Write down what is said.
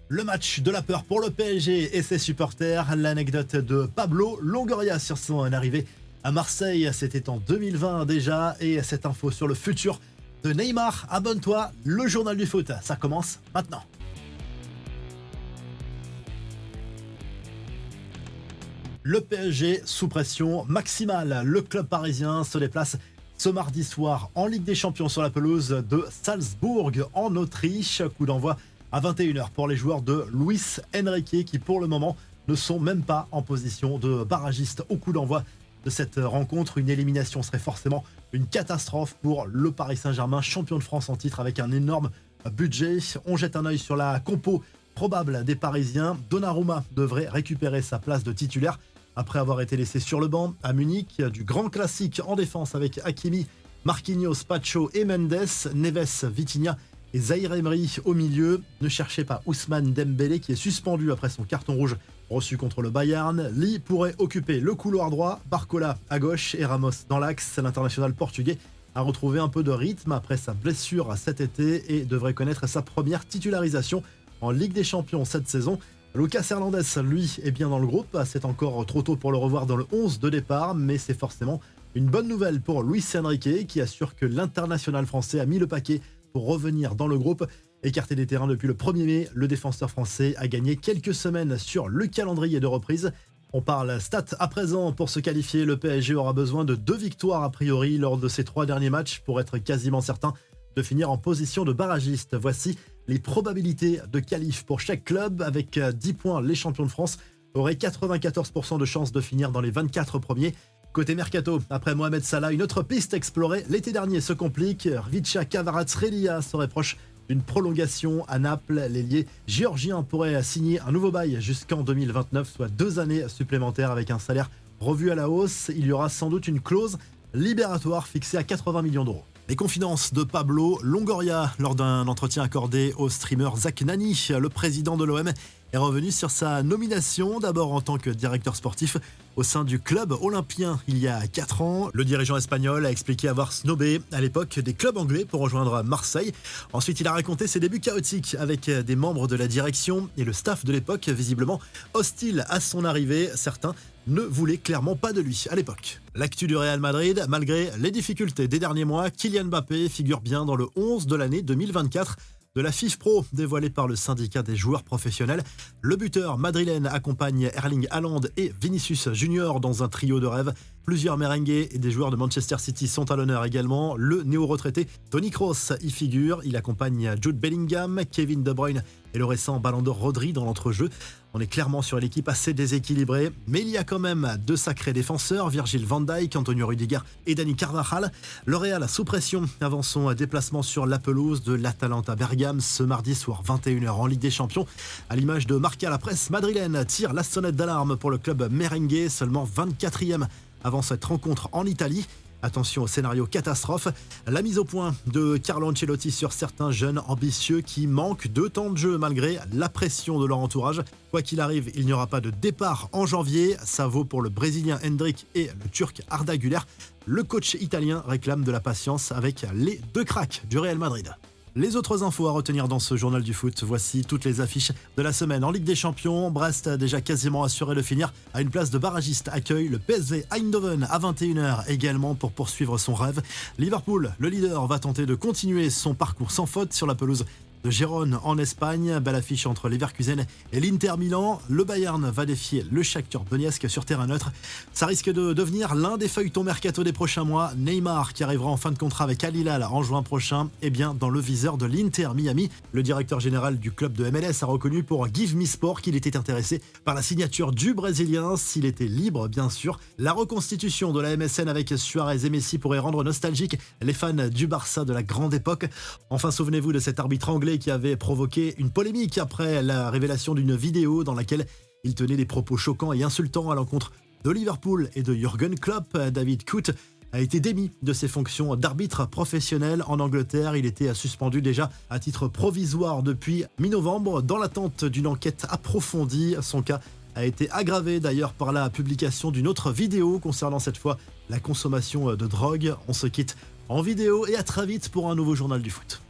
Le match de la peur pour le PSG et ses supporters, l'anecdote de Pablo Longoria sur son arrivée à Marseille, c'était en 2020 déjà, et cette info sur le futur de Neymar, abonne-toi, le journal du foot, ça commence maintenant. Le PSG sous pression maximale, le club parisien se déplace ce mardi soir en Ligue des Champions sur la pelouse de Salzbourg en Autriche, coup d'envoi à 21h pour les joueurs de Luis Enrique qui pour le moment ne sont même pas en position de barragiste au coup d'envoi de cette rencontre. Une élimination serait forcément une catastrophe pour le Paris Saint-Germain, champion de France en titre avec un énorme budget. On jette un œil sur la compo probable des Parisiens. Donnarumma devrait récupérer sa place de titulaire après avoir été laissé sur le banc à Munich. Du grand classique en défense avec Hakimi, Marquinhos, Pacho et Mendes, Neves, Vitinha et Zaïre Emery au milieu. Ne cherchez pas Ousmane Dembélé qui est suspendu après son carton rouge reçu contre le Bayern. Lee pourrait occuper le couloir droit, Barcola à gauche et Ramos dans l'axe. L'international portugais a retrouvé un peu de rythme après sa blessure cet été et devrait connaître sa première titularisation en Ligue des Champions cette saison. Lucas Hernandez, lui, est bien dans le groupe. C'est encore trop tôt pour le revoir dans le 11 de départ, mais c'est forcément une bonne nouvelle pour Luis Enrique qui assure que l'international français a mis le paquet pour revenir dans le groupe. Écarté des terrains depuis le 1er mai, le défenseur français a gagné quelques semaines sur le calendrier de reprise. On parle stats à présent. Pour se qualifier, le PSG aura besoin de 2 victoires a priori lors de ses 3 derniers matchs pour être quasiment certain de finir en position de barragiste. Voici les probabilités de qualif pour chaque club. Avec 10 points, les champions de France auraient 94% de chances de finir dans les 24 premiers. Côté mercato, après Mohamed Salah, une autre piste explorée l'été dernier se complique. Rvicha Kvaratskhelia serait proche d'une prolongation à Naples. L'ailier géorgien pourrait signer un nouveau bail jusqu'en 2029, soit 2 années supplémentaires avec un salaire revu à la hausse. Il y aura sans doute une clause libératoire fixée à 80 millions d'euros. Les confidences de Pablo Longoria lors d'un entretien accordé au streamer Zach Nani. Le président de l'OM est revenu sur sa nomination, d'abord en tant que directeur sportif au sein du club olympien il y a 4 ans. Le dirigeant espagnol a expliqué avoir snobé à l'époque des clubs anglais pour rejoindre Marseille. Ensuite, il a raconté ses débuts chaotiques avec des membres de la direction et le staff de l'époque, visiblement hostile à son arrivée. Certains ne voulaient clairement pas de lui à l'époque. L'actu du Real Madrid, malgré les difficultés des derniers mois, Kylian Mbappé figure bien dans le 11 de l'année 2024 de la FIFPro dévoilée par le syndicat des joueurs professionnels. Le buteur madrilène accompagne Erling Haaland et Vinicius Junior dans un trio de rêve. Plusieurs merengues et des joueurs de Manchester City sont à l'honneur également. Le néo-retraité Toni Kroos y figure. Il accompagne Jude Bellingham, Kevin De Bruyne et le récent Ballon d'Or Rodri dans l'entrejeu. On est clairement sur une équipe assez déséquilibrée, mais il y a quand même 2 sacrés défenseurs, Virgil van Dijk, Antonio Rudiger et Dani Carvajal. Le Real sous pression avant son déplacement sur la pelouse de l'Atalanta Bergame ce mardi soir 21h en Ligue des Champions. À l'image de Marca, la presse madrilène tire la sonnette d'alarme pour le club merengue, seulement 24e avant cette rencontre en Italie. Attention au scénario catastrophe. La mise au point de Carlo Ancelotti sur certains jeunes ambitieux qui manquent de temps de jeu malgré la pression de leur entourage. Quoi qu'il arrive, il n'y aura pas de départ en janvier. Ça vaut pour le Brésilien Hendrick et le Turc Arda Güler. Le coach italien réclame de la patience avec les 2 cracks du Real Madrid. Les autres infos à retenir dans ce journal du foot, voici toutes les affiches de la semaine. En Ligue des Champions, Brest a déjà quasiment assuré de finir à une place de barragiste, accueille le PSV Eindhoven à 21h également pour poursuivre son rêve. Liverpool, le leader, va tenter de continuer son parcours sans faute sur la pelouse de Gérone en Espagne. Belle affiche entre Leverkusen et l'Inter Milan. Le Bayern va défier le Shakhtar Donetsk sur terrain neutre. Ça risque de devenir l'un des feuilletons mercato des prochains mois. Neymar, qui arrivera en fin de contrat avec Al Hilal en juin prochain, est bien dans le viseur de l'Inter Miami. Le directeur général du club de MLS a reconnu pour Give Me Sport qu'il était intéressé par la signature du Brésilien, s'il était libre bien sûr. La reconstitution de la MSN avec Suarez et Messi pourrait rendre nostalgique les fans du Barça de la grande époque. Enfin, souvenez-vous de cet arbitre anglais qui avait provoqué une polémique après la révélation d'une vidéo dans laquelle il tenait des propos choquants et insultants à l'encontre de Liverpool et de Jürgen Klopp. David Coote a été démis de ses fonctions d'arbitre professionnel en Angleterre. Il était suspendu déjà à titre provisoire depuis mi-novembre dans l'attente d'une enquête approfondie. Son cas a été aggravé d'ailleurs par la publication d'une autre vidéo concernant cette fois la consommation de drogue. On se quitte en vidéo et à très vite pour un nouveau journal du foot.